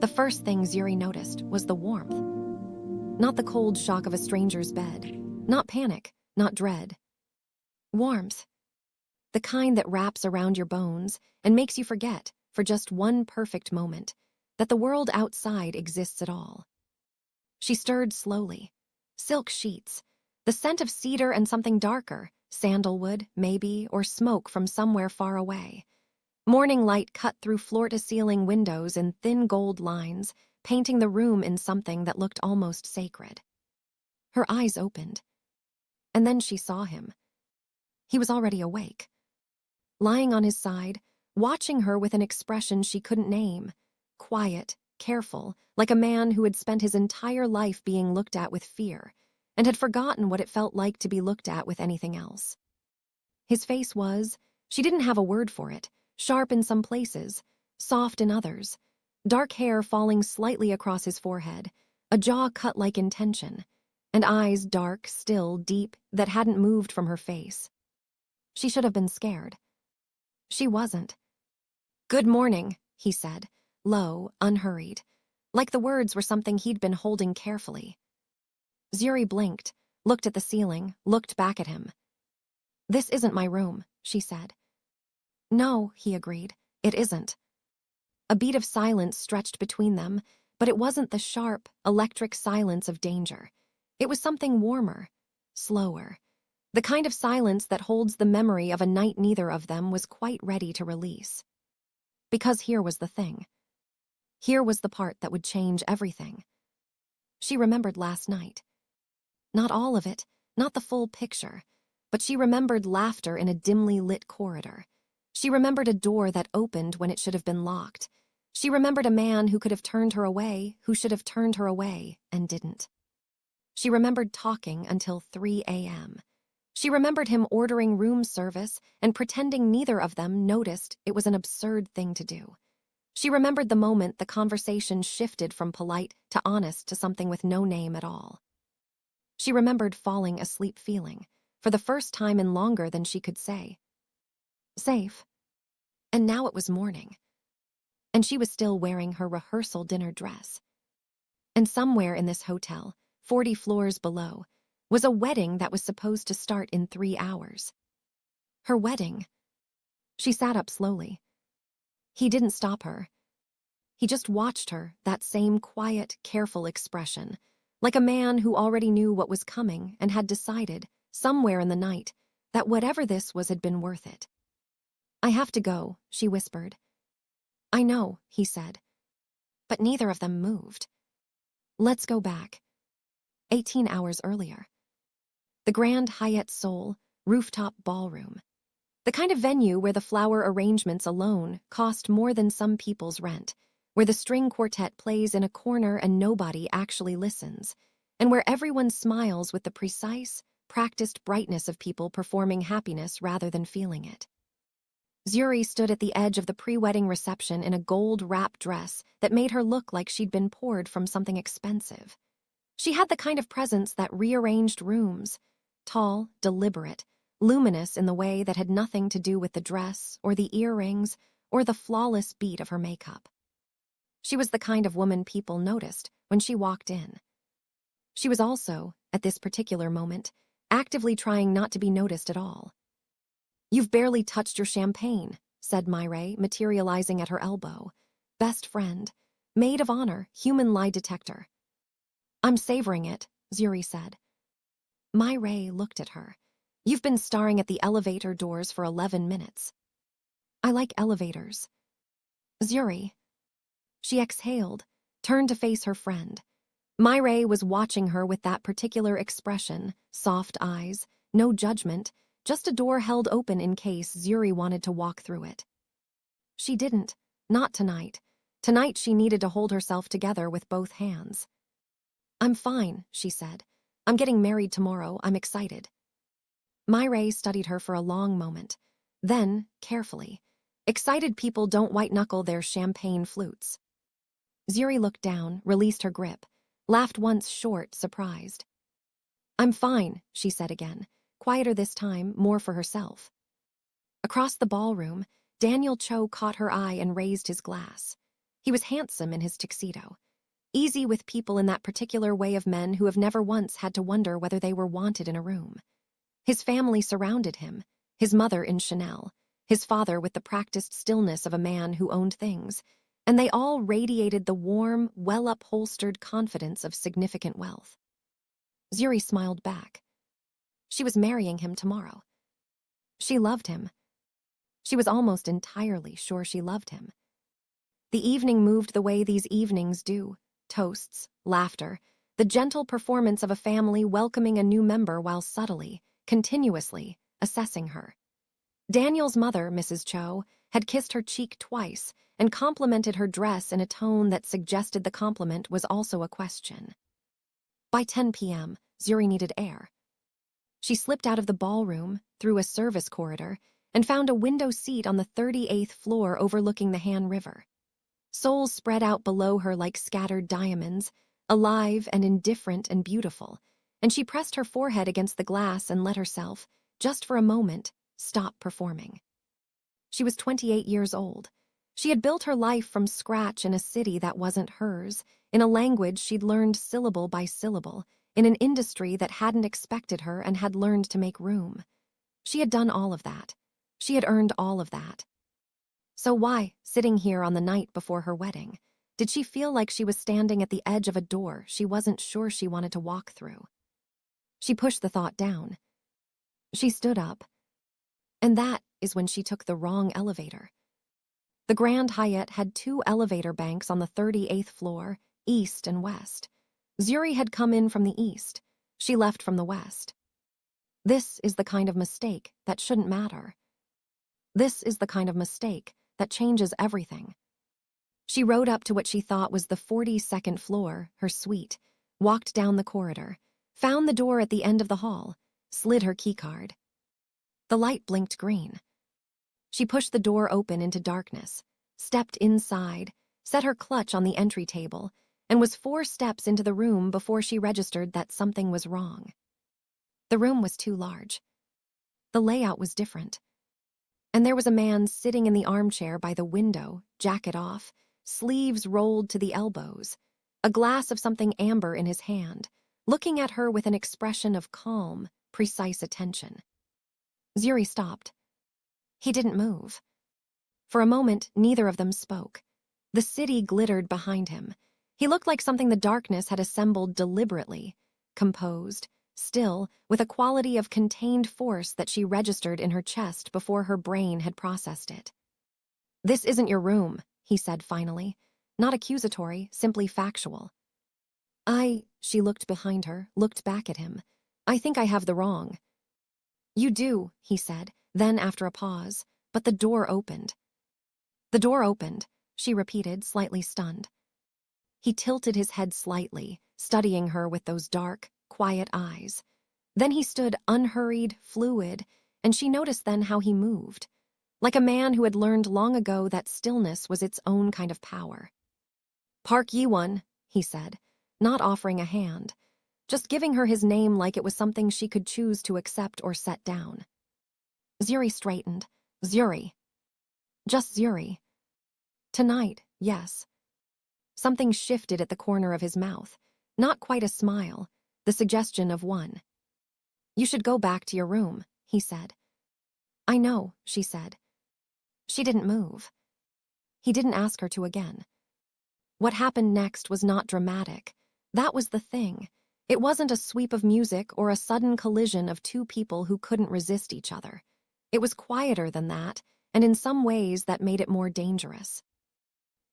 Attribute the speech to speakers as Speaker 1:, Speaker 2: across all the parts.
Speaker 1: The first thing Zuri noticed was the warmth. Not the cold shock of a stranger's bed. Not panic. Not dread. Warmth. The kind that wraps around your bones and makes you forget, for just one perfect moment, that the world outside exists at all. She stirred slowly. Silk sheets. The scent of cedar and something darker, sandalwood, maybe, or smoke from somewhere far away. Morning light cut through floor-to-ceiling windows in thin gold lines, painting the room in something that looked almost sacred. Her eyes opened. And then she saw him. He was already awake. Lying on his side, watching her with an expression she couldn't name. Quiet, careful, like a man who had spent his entire life being looked at with fear, and had forgotten what it felt like to be looked at with anything else. His face was, she didn't have a word for it, sharp in some places, soft in others, dark hair falling slightly across his forehead, a jaw cut like intention, and eyes dark, still, deep, that hadn't moved from her face. She should have been scared. She wasn't. "Good morning," he said, low, unhurried, like the words were something he'd been holding carefully. Zuri blinked, looked at the ceiling, looked back at him. "This isn't my room," she said. "No," he agreed, "it isn't." A beat of silence stretched between them, but it wasn't the sharp, electric silence of danger. It was something warmer, slower, the kind of silence that holds the memory of a night neither of them was quite ready to release. Because here was the thing. Here was the part that would change everything. She remembered last night. Not all of it, not the full picture, but she remembered laughter in a dimly lit corridor. She remembered a door that opened when it should have been locked. She remembered a man who could have turned her away, who should have turned her away, and didn't. She remembered talking until 3 a.m. She remembered him ordering room service and pretending neither of them noticed it was an absurd thing to do. She remembered the moment the conversation shifted from polite to honest to something with no name at all. She remembered falling asleep feeling, for the first time in longer than she could say, safe. And now it was morning. And she was still wearing her rehearsal dinner dress. And somewhere in this hotel, 40 floors below, was a wedding that was supposed to start in 3 hours. Her wedding. She sat up slowly. He didn't stop her. He just watched her, that same quiet, careful expression, like a man who already knew what was coming and had decided, somewhere in the night, that whatever this was had been worth it. "I have to go," she whispered. "I know," he said. But neither of them moved. "Let's go back." 18 hours earlier. The Grand Hyatt Seoul, rooftop ballroom. The kind of venue where the flower arrangements alone cost more than some people's rent, where the string quartet plays in a corner and nobody actually listens, and where everyone smiles with the precise, practiced brightness of people performing happiness rather than feeling it. Zuri stood at the edge of the pre-wedding reception in a gold wrap dress that made her look like she'd been poured from something expensive. She had the kind of presence that rearranged rooms, tall, deliberate, luminous in the way that had nothing to do with the dress or the earrings or the flawless beat of her makeup. She was the kind of woman people noticed when she walked in. She was also, at this particular moment, actively trying not to be noticed at all. "You've barely touched your champagne," said Myrae, materializing at her elbow. Best friend, maid of honor, human lie detector. "I'm savoring it," Zuri said. Myrae looked at her. "You've been staring at the elevator doors for 11 minutes. "I like elevators." "Zuri." She exhaled, turned to face her friend. Myrae was watching her with that particular expression, soft eyes, no judgment, just a door held open in case Zuri wanted to walk through it. She didn't, not tonight. Tonight she needed to hold herself together with both hands. "I'm fine," she said. "I'm getting married tomorrow. I'm excited." Myrae studied her for a long moment. Then, carefully, excited people don't white-knuckle their champagne flutes. Zuri looked down, released her grip, laughed once short, surprised. "I'm fine," she said again, quieter this time, more for herself. Across the ballroom, Daniel Cho caught her eye and raised his glass. He was handsome in his tuxedo, easy with people in that particular way of men who have never once had to wonder whether they were wanted in a room. His family surrounded him, his mother in Chanel, his father with the practiced stillness of a man who owned things, and they all radiated the warm, well-upholstered confidence of significant wealth. Zuri smiled back. She was marrying him tomorrow. She loved him. She was almost entirely sure she loved him. The evening moved the way these evenings do: toasts, laughter, the gentle performance of a family welcoming a new member while subtly, continuously, assessing her. Daniel's mother, Mrs. Cho, had kissed her cheek twice and complimented her dress in a tone that suggested the compliment was also a question. By 10 p.m., Zuri needed air. She slipped out of the ballroom, through a service corridor, and found a window seat on the 38th floor overlooking the Han River. Souls spread out below her like scattered diamonds, alive and indifferent and beautiful, and she pressed her forehead against the glass and let herself, just for a moment, stop performing. She was 28 years old. She had built her life from scratch in a city that wasn't hers, in a language she'd learned syllable by syllable, in an industry that hadn't expected her and had learned to make room. She had done all of that. She had earned all of that. So why, sitting here on the night before her wedding, did she feel like she was standing at the edge of a door she wasn't sure she wanted to walk through? She pushed the thought down. She stood up. And that is when she took the wrong elevator. The Grand Hyatt had 2 elevator banks on the 38th floor, east and west. Zuri had come in from the east. She left from the west. This is the kind of mistake that shouldn't matter. This is the kind of mistake that changes everything. She rode up to what she thought was the 42nd floor, her suite, walked down the corridor, found the door at the end of the hall, slid her keycard. The light blinked green. She pushed the door open into darkness, stepped inside, set her clutch on the entry table, and was 4 steps into the room before she registered that something was wrong. The room was too large. The layout was different. And there was a man sitting in the armchair by the window, jacket off, sleeves rolled to the elbows, a glass of something amber in his hand, looking at her with an expression of calm, precise attention. Zuri stopped. He didn't move. For a moment, neither of them spoke. The city glittered behind him. He looked like something the darkness had assembled deliberately, composed, still, with a quality of contained force that she registered in her chest before her brain had processed it. "This isn't your room," he said finally. Not accusatory, simply factual. She looked behind her, looked back at him. "I think I have the wrong." "You do," he said, then after a pause, "but the door opened." "The door opened," she repeated, slightly stunned. He tilted his head slightly, studying her with those dark, quiet eyes. Then he stood unhurried, fluid, and she noticed then how he moved, like a man who had learned long ago that stillness was its own kind of power. "Park Yiwon," he said, not offering a hand, just giving her his name like it was something she could choose to accept or set down. Zuri straightened. "Zuri." Just Zuri. "Tonight, yes." Something shifted at the corner of his mouth, not quite a smile, the suggestion of one. "You should go back to your room," he said. "I know," she said. She didn't move. He didn't ask her to again. What happened next was not dramatic. That was the thing. It wasn't a sweep of music or a sudden collision of 2 people who couldn't resist each other. It was quieter than that, and in some ways that made it more dangerous.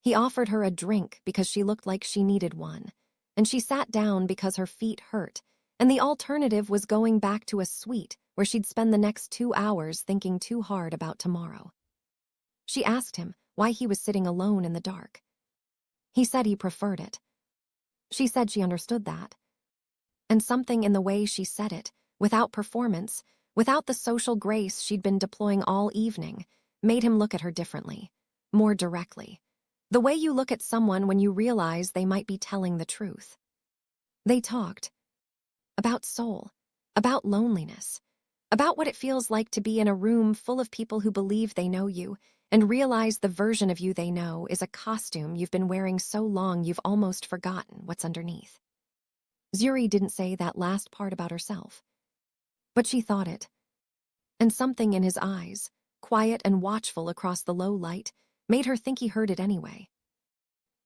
Speaker 1: He offered her a drink because she looked like she needed one, and she sat down because her feet hurt, and the alternative was going back to a suite where she'd spend the next 2 hours thinking too hard about tomorrow. She asked him why he was sitting alone in the dark. He said he preferred it. She said she understood that. And something in the way she said it, without performance, without the social grace she'd been deploying all evening, made him look at her differently, more directly. The way you look at someone when you realize they might be telling the truth. They talked. About soul, about loneliness, about what it feels like to be in a room full of people who believe they know you, and realize the version of you they know is a costume you've been wearing so long you've almost forgotten what's underneath. Zuri didn't say that last part about herself, but she thought it. And something in his eyes, quiet and watchful across the low light, made her think he heard it anyway.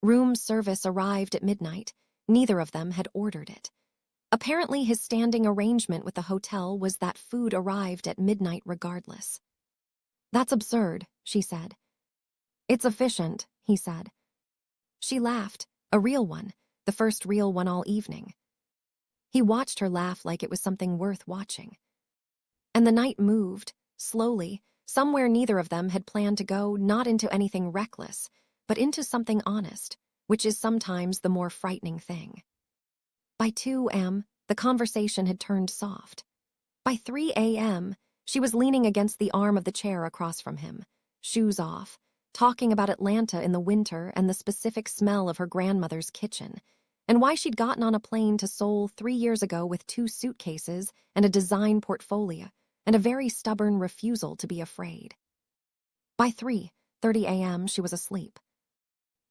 Speaker 1: Room service arrived at midnight. Neither of them had ordered it. Apparently, his standing arrangement with the hotel was that food arrived at midnight regardless. "That's absurd," she said. "It's efficient," he said. She laughed, a real one, the first real one all evening. He watched her laugh like it was something worth watching. And the night moved, slowly, somewhere neither of them had planned to go, not into anything reckless, but into something honest, which is sometimes the more frightening thing. By 2 a.m., the conversation had turned soft. By 3 a.m., she was leaning against the arm of the chair across from him, shoes off, talking about Atlanta in the winter and the specific smell of her grandmother's kitchen, and why she'd gotten on a plane to Seoul 3 years ago with 2 suitcases and a design portfolio, and a very stubborn refusal to be afraid. By 3:30 a.m., she was asleep.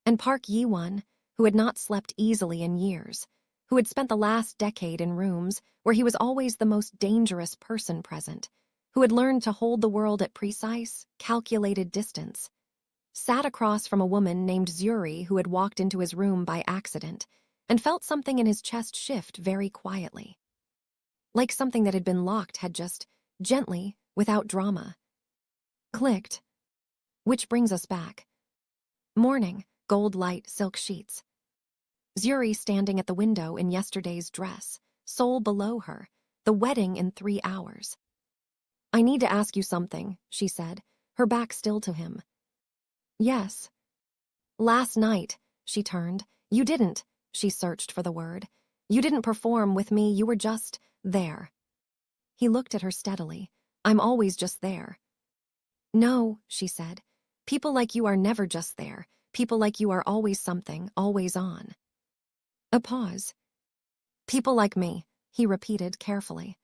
Speaker 1: And Park Yi-won, who had not slept easily in years, who had spent the last decade in rooms where he was always the most dangerous person present, who had learned to hold the world at precise, calculated distance, sat across from a woman named Zuri who had walked into his room by accident and felt something in his chest shift very quietly. Like something that had been locked had just, gently, without drama, clicked. Which brings us back. Morning, gold light, silk sheets. Zuri standing at the window in yesterday's dress, soul below her, the wedding in 3 hours. "I need to ask you something," she said, her back still to him. "Yes." "Last night," she turned. "You didn't," she searched for the word. "You didn't perform with me, you were just there." He looked at her steadily. "I'm always just there." "No," she said. "People like you are never just there. People like you are always something, always on." A pause. "People like me," he repeated carefully.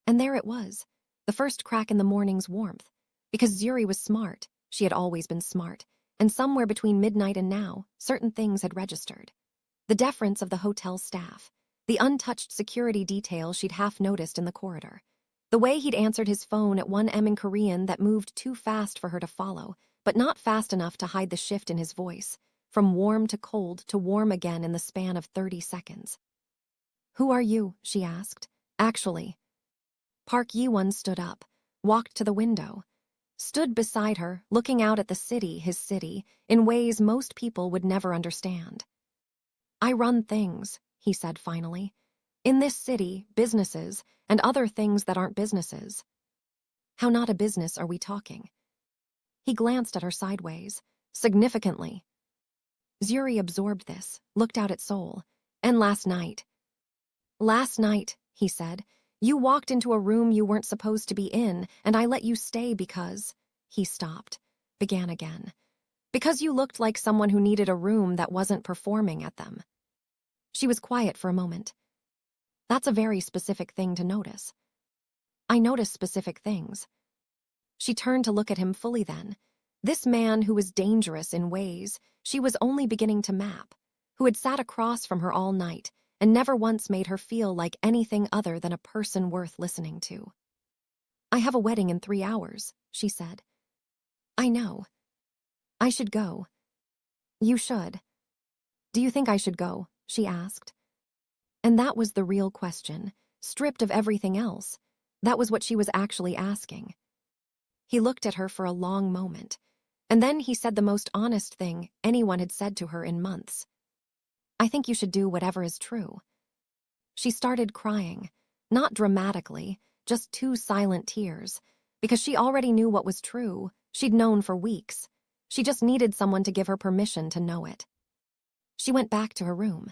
Speaker 1: And there it was, the first crack in the morning's warmth. Because Zuri was smart, she had always been smart, and somewhere between midnight and now, certain things had registered. The deference of the hotel staff, the untouched security detail she'd half noticed in the corridor, the way he'd answered his phone at 1 a.m. in Korean that moved too fast for her to follow, but not fast enough to hide the shift in his voice, from warm to cold to warm again in the span of 30 seconds. "Who are you?" she asked. "Actually." Park Yi-won stood up, walked to the window, stood beside her, looking out at the city, his city, in ways most people would never understand. "I run things," he said finally. "In this city, businesses, and other things that aren't businesses." "How not a business are we talking?" He glanced at her sideways, significantly. Zuri absorbed this, looked out at Seoul. "And last night." "Last night," he said, "you walked into a room you weren't supposed to be in, and I let you stay because—" He stopped, began again. "Because you looked like someone who needed a room that wasn't performing at them." She was quiet for a moment. "That's a very specific thing to notice." "I notice specific things." She turned to look at him fully then. This man who was dangerous in ways she was only beginning to map, who had sat across from her all night and never once made her feel like anything other than a person worth listening to. "I have a wedding in 3 hours, she said. "I know. I should go." "You should." "Do you think I should go?" she asked. And that was the real question, stripped of everything else. That was what she was actually asking. He looked at her for a long moment, and then he said the most honest thing anyone had said to her in months. "I think you should do whatever is true." She started crying, not dramatically, just 2 silent tears, because she already knew what was true. She'd known for weeks. She just needed someone to give her permission to know it. She went back to her room.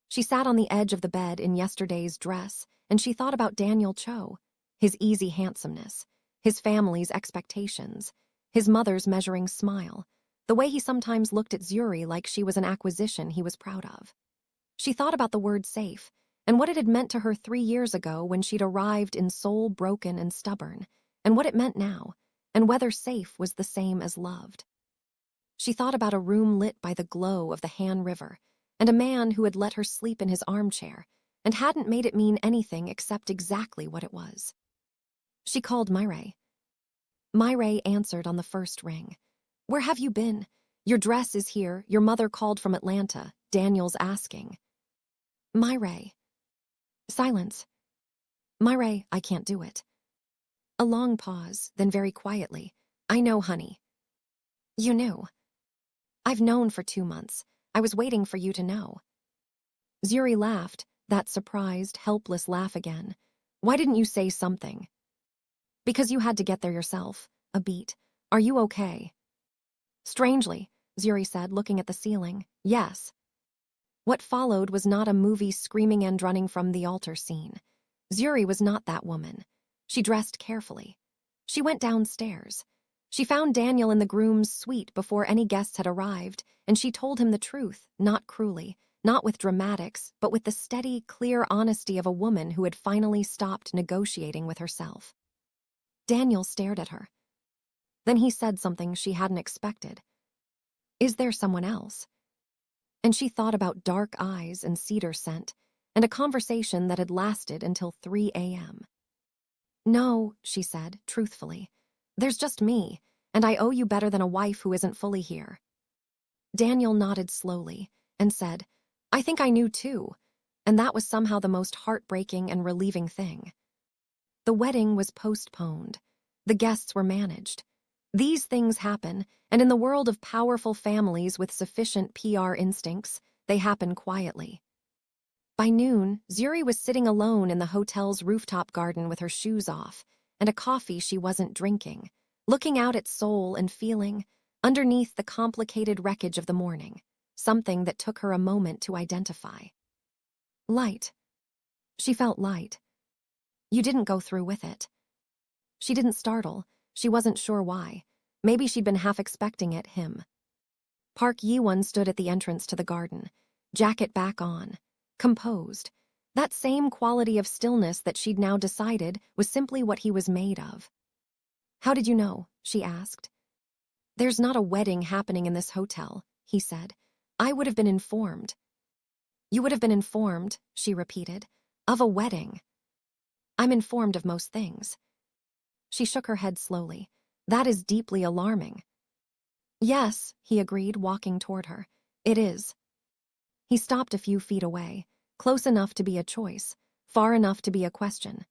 Speaker 1: She sat on the edge of the bed in yesterday's dress, and she thought about Daniel Cho, his easy handsomeness, his family's expectations, his mother's measuring smile, the way he sometimes looked at Zuri like she was an acquisition he was proud of. She thought about the word safe, and what it had meant to her 3 years ago when she'd arrived in Seoul broken and stubborn, and what it meant now, and whether safe was the same as loved. She thought about a room lit by the glow of the Han River, and a man who had let her sleep in his armchair and hadn't made it mean anything except exactly what it was. She called Myre. Myre answered on the first ring. "Where have you been? Your dress is here. Your mother called from Atlanta. Daniel's asking." "Myre." Silence. "Myre, I can't do it." A long pause, then very quietly. "I know, honey." "You knew?" "I've known for 2 months. I was waiting for you to know." Zuri laughed, that surprised, helpless laugh again. "Why didn't you say something?" "Because you had to get there yourself." A beat. "Are you okay?" "Strangely," Zuri said, looking at the ceiling. "Yes." What followed was not a movie screaming and running from the altar scene. Zuri was not that woman. She dressed carefully. She went downstairs. She found Daniel in the groom's suite before any guests had arrived, and she told him the truth, not cruelly, not with dramatics, but with the steady, clear honesty of a woman who had finally stopped negotiating with herself. Daniel stared at her. Then he said something she hadn't expected. "Is there someone else?" And she thought about dark eyes and cedar scent, and a conversation that had lasted until 3 a.m. "No," she said, truthfully. "There's just me, and I owe you better than a wife who isn't fully here." Daniel nodded slowly and said, "I think I knew too," and that was somehow the most heartbreaking and relieving thing. The wedding was postponed. The guests were managed. These things happen, and in the world of powerful families with sufficient PR instincts, they happen quietly. By noon, Zuri was sitting alone in the hotel's rooftop garden with her shoes off, and a coffee she wasn't drinking, looking out at Seoul and feeling, underneath the complicated wreckage of the morning, something that took her a moment to identify. Light. She felt light. "You didn't go through with it." She didn't startle. She wasn't sure why. Maybe she'd been half expecting it, him. Park Yi-won stood at the entrance to the garden, jacket back on, composed. That same quality of stillness that she'd now decided was simply what he was made of. "How did you know?" she asked. "There's not a wedding happening in this hotel," he said. "I would have been informed." "You would have been informed," she repeated, "of a wedding." "I'm informed of most things." She shook her head slowly. "That is deeply alarming." "Yes," he agreed, walking toward her. "It is." He stopped a few feet away, close enough to be a choice, far enough to be a question.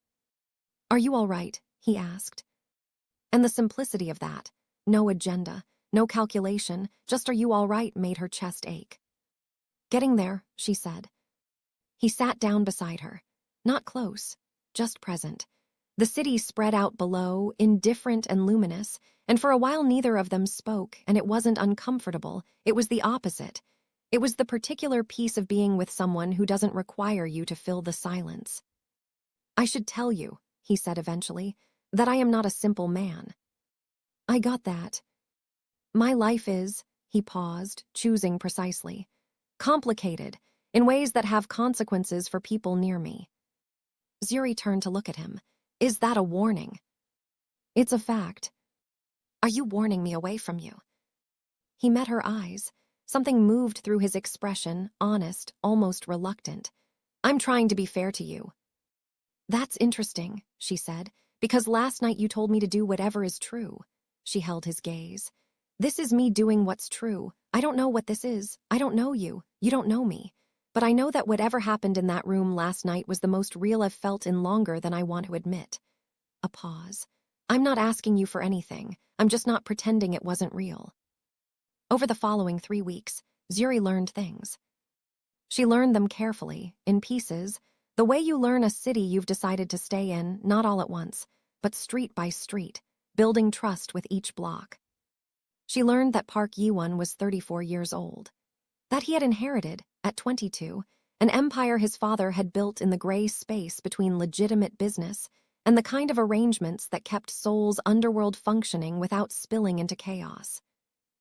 Speaker 1: "Are you all right?" he asked. And the simplicity of that, no agenda, no calculation, just "are you all right?" made her chest ache. "Getting there," she said. He sat down beside her. Not close, just present. The city spread out below, indifferent and luminous, and for a while neither of them spoke, and it wasn't uncomfortable, it was the opposite. It was the particular piece of being with someone who doesn't require you to fill the silence. "I should tell you," he said eventually, "that I am not a simple man." "I got that." "My life is," he paused, choosing precisely, "complicated, in ways that have consequences for people near me." Zuri turned to look at him. "Is that a warning?" "It's a fact." "Are you warning me away from you?" He met her eyes. Something moved through his expression, honest, almost reluctant. "I'm trying to be fair to you." "That's interesting," she said, "because last night you told me to do whatever is true." She held his gaze. "This is me doing what's true. I don't know what this is. I don't know you. You don't know me. But I know that whatever happened in that room last night was the most real I've felt in longer than I want to admit." A pause. "I'm not asking you for anything. I'm just not pretending it wasn't real." Over the following 3 weeks, Zuri learned things. She learned them carefully, in pieces, the way you learn a city you've decided to stay in, not all at once, but street by street, building trust with each block. She learned that Park Yi-won was 34 years old. That he had inherited, at 22, an empire his father had built in the gray space between legitimate business and the kind of arrangements that kept Seoul's underworld functioning without spilling into chaos.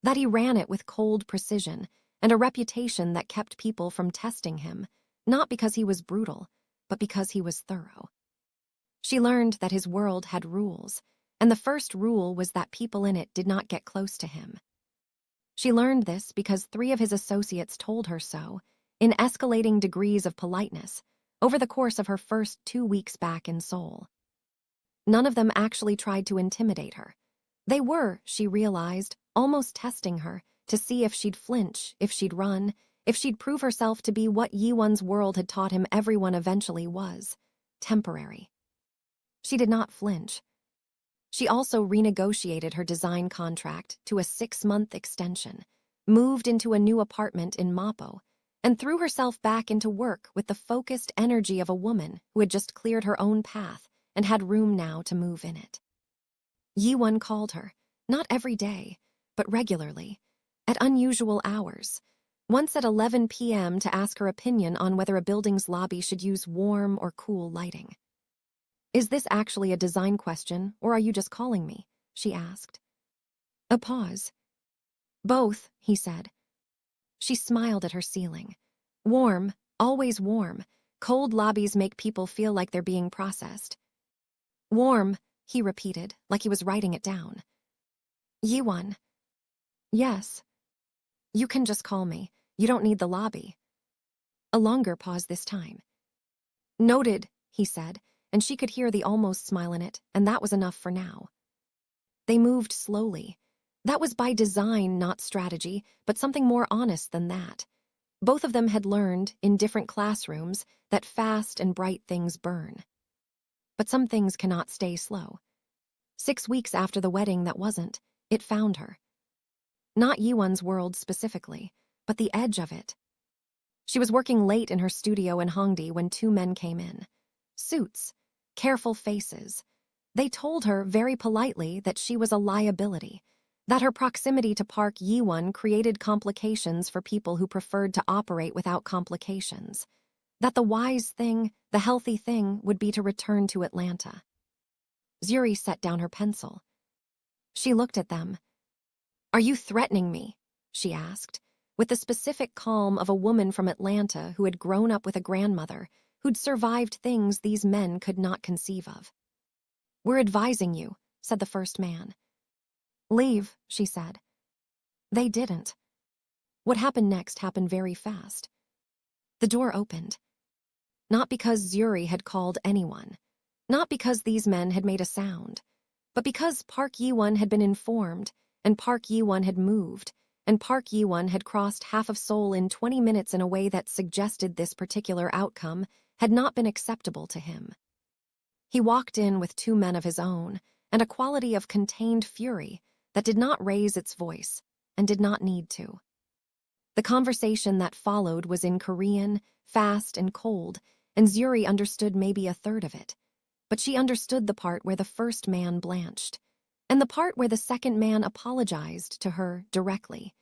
Speaker 1: That he ran it with cold precision and a reputation that kept people from testing him, not because he was brutal, but because he was thorough. She learned that his world had rules, and the first rule was that people in it did not get close to him. She learned this because 3 of his associates told her so, in escalating degrees of politeness, over the course of her first 2 weeks back in Seoul. None of them actually tried to intimidate her. They were, she realized, almost testing her to see if she'd flinch, if she'd run, if she'd prove herself to be what Yiwon's world had taught him everyone eventually was, temporary. She did not flinch. She also renegotiated her design contract to a 6-month extension, moved into a new apartment in Ambw, and threw herself back into work with the focused energy of a woman who had just cleared her own path and had room now to move in it. Yiwon called her, not every day, but regularly, at unusual hours, once at 11 p.m. to ask her opinion on whether a building's lobby should use warm or cool lighting. "Is this actually a design question, or are you just calling me?" she asked. A pause. "Both," he said. She smiled at her ceiling. "Warm, always warm. Cold lobbies make people feel like they're being processed." "Warm," he repeated, like he was writing it down. "Yiwon." "Yes." "You can just call me. You don't need the lobby." A longer pause this time. "Noted," he said, and she could hear the almost smile in it, and that was enough for now. They moved slowly. That was by design, not strategy, but something more honest than that. Both of them had learned, in different classrooms, that fast and bright things burn. But some things cannot stay slow. 6 weeks after the wedding that wasn't, it found her. Not Yiwon's world specifically, but the edge of it. She was working late in her studio in Hongdae when 2 men came in. Suits, careful faces. They told her very politely that she was a liability, that her proximity to Park Yiwon created complications for people who preferred to operate without complications, that the wise thing, the healthy thing, would be to return to Atlanta. Zuri set down her pencil. She looked at them. "Are you threatening me?" she asked, with the specific calm of a woman from Atlanta who had grown up with a grandmother who'd survived things these men could not conceive of. "We're advising you," said the first man. "Leave," she said. They didn't. What happened next happened very fast. The door opened. Not because Zuri had called anyone, not because these men had made a sound, but because Park Yiwon had been informed, and Park Yiwon had moved, and Park Yiwon had crossed half of Seoul in 20 minutes in a way that suggested this particular outcome had not been acceptable to him. He walked in with 2 men of his own, and a quality of contained fury that did not raise its voice, and did not need to. The conversation that followed was in Korean, fast and cold, and Zuri understood maybe a third of it. But she understood the part where the first man blanched, and the part where the second man apologized to her directly,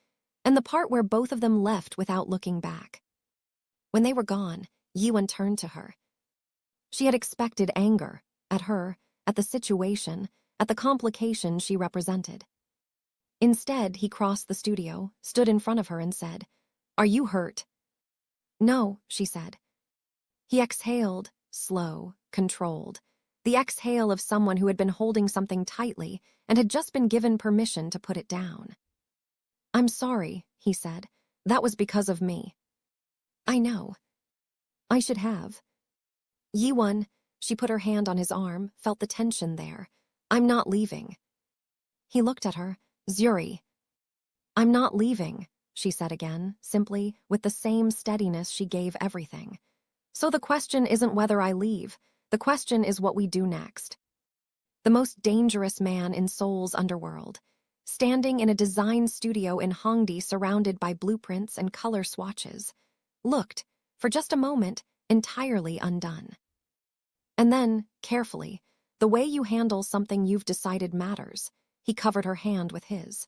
Speaker 1: and the part where both of them left without looking back. When they were gone, Yiwon turned to her. She had expected anger, at her, at the situation, at the complication she represented. Instead, he crossed the studio, stood in front of her and said, "Are you hurt?" "No," she said. He exhaled, slow, controlled, the exhale of someone who had been holding something tightly and had just been given permission to put it down. "I'm sorry," he said. "That was because of me." "I know. I should have." "Yiwon," she put her hand on his arm, felt the tension there. "I'm not leaving." He looked at her. "Zuri." "I'm not leaving," she said again, simply, with the same steadiness she gave everything. "So the question isn't whether I leave. The question is what we do next." The most dangerous man in Seoul's underworld, standing in a design studio in Hongdae surrounded by blueprints and color swatches, looked, for just a moment, entirely undone. And then, carefully, the way you handle something you've decided matters, he covered her hand with his.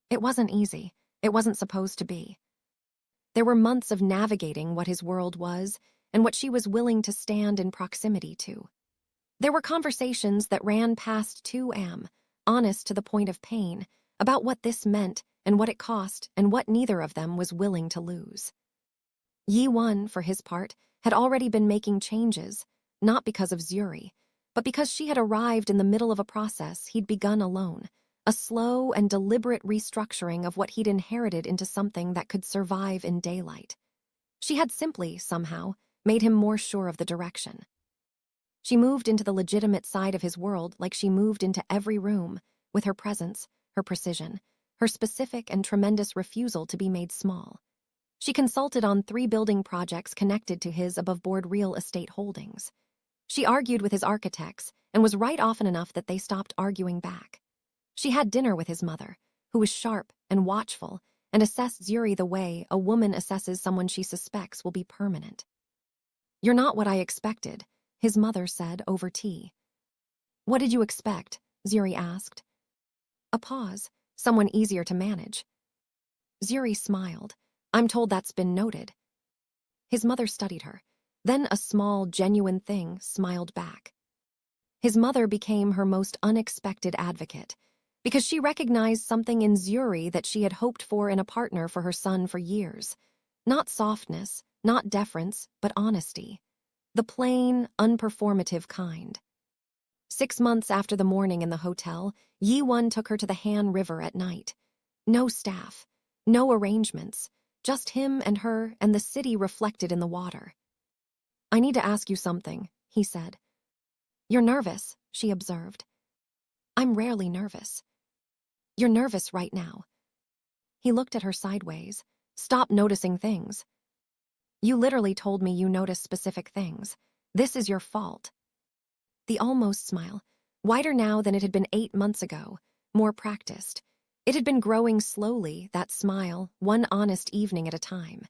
Speaker 1: It wasn't easy. It wasn't supposed to be. There were months of navigating what his world was and what she was willing to stand in proximity to. There were conversations that ran past 2am, honest to the point of pain, about what this meant and what it cost and what neither of them was willing to lose. Yiwon, for his part, had already been making changes, not because of Zuri, But because she had arrived in the middle of a process he'd begun alone, a slow and deliberate restructuring of what he'd inherited into something that could survive in daylight. She had simply, somehow, made him more sure of the direction. She moved into the legitimate side of his world like she moved into every room, with her presence, her precision, her specific and tremendous refusal to be made small. She consulted on 3 building projects connected to his above-board real estate holdings. She argued with his architects and was right often enough that they stopped arguing back. She had dinner with his mother, who was sharp and watchful, and assessed Zuri the way a woman assesses someone she suspects will be permanent. "You're not what I expected," his mother said over tea. "What did you expect?" Zuri asked. A pause, someone easier to manage. Zuri smiled. "I'm told that's been noted." His mother studied her. Then a small, genuine thing smiled back. His mother became her most unexpected advocate, because she recognized something in Zuri that she had hoped for in a partner for her son for years. Not softness, not deference, but honesty. The plain, unperformative kind. 6 months after the morning in the hotel, Yi-won took her to the Han River at night. No staff, no arrangements, just him and her and the city reflected in the water. "I need to ask you something," he said. "You're nervous," she observed. "I'm rarely nervous." "You're nervous right now." He looked at her sideways. "Stop noticing things." "You literally told me you notice specific things. This is your fault." The almost smile, wider now than it had been 8 months ago, more practiced. It had been growing slowly, that smile, one honest evening at a time.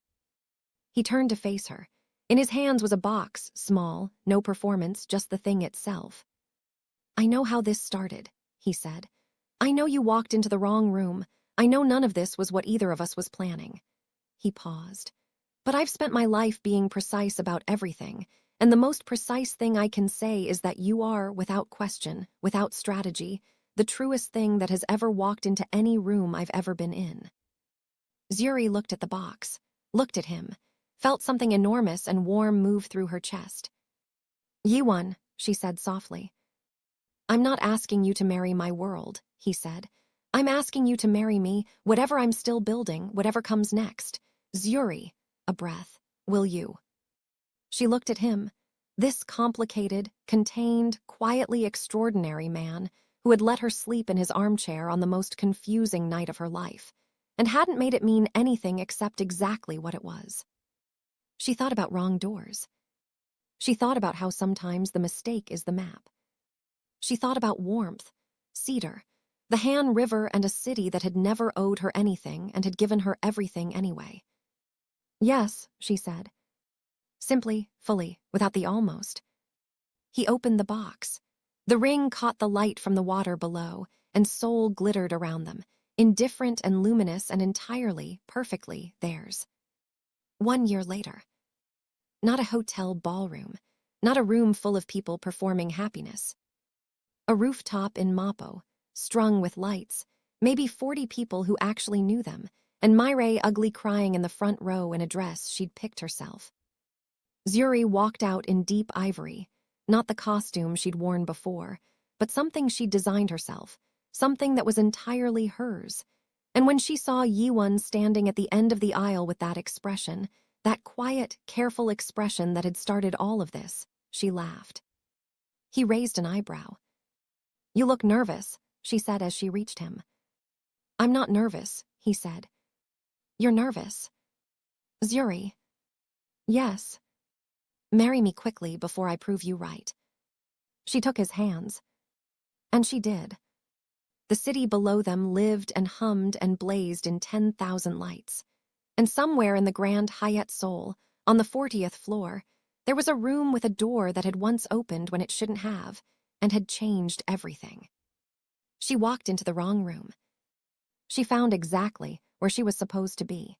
Speaker 1: He turned to face her. In his hands was a box, small, no performance, just the thing itself. "I know how this started," he said. "I know you walked into the wrong room. I know none of this was what either of us was planning." He paused. "But I've spent my life being precise about everything, and the most precise thing I can say is that you are, without question, without strategy, the truest thing that has ever walked into any room I've ever been in." Zuri looked at the box, looked at him, felt something enormous and warm move through her chest. "Yi-won," she said softly. "I'm not asking you to marry my world," he said. "I'm asking you to marry me, whatever I'm still building, whatever comes next. Zuri," a breath, "will you?" She looked at him, this complicated, contained, quietly extraordinary man who had let her sleep in his armchair on the most confusing night of her life, and hadn't made it mean anything except exactly what it was. She thought about wrong doors. She thought about how sometimes the mistake is the map. She thought about warmth, cedar, the Han River, and a city that had never owed her anything and had given her everything anyway. "Yes," she said. Simply, fully, without the almost. He opened the box. The ring caught the light from the water below, and soul glittered around them, indifferent and luminous and entirely, perfectly theirs. 1 year later. Not a hotel ballroom, not a room full of people performing happiness. A rooftop in Mappo, strung with lights, maybe 40 people who actually knew them, and Myre ugly crying in the front row in a dress she'd picked herself. Zuri walked out in deep ivory, not the costume she'd worn before, but something she'd designed herself, something that was entirely hers. And when she saw Yi-won standing at the end of the aisle with that expression, that quiet, careful expression that had started all of this, she laughed. He raised an eyebrow. "You look nervous," she said as she reached him. "I'm not nervous," he said. "You're nervous." "Zuri." "Yes." "Marry me quickly before I prove you right." She took his hands. And she did. The city below them lived and hummed and blazed in 10,000 lights. And somewhere in the Grand Hyatt Seoul, on the 40th floor, there was a room with a door that had once opened when it shouldn't have, and had changed everything. She walked into the wrong room. She found exactly where she was supposed to be.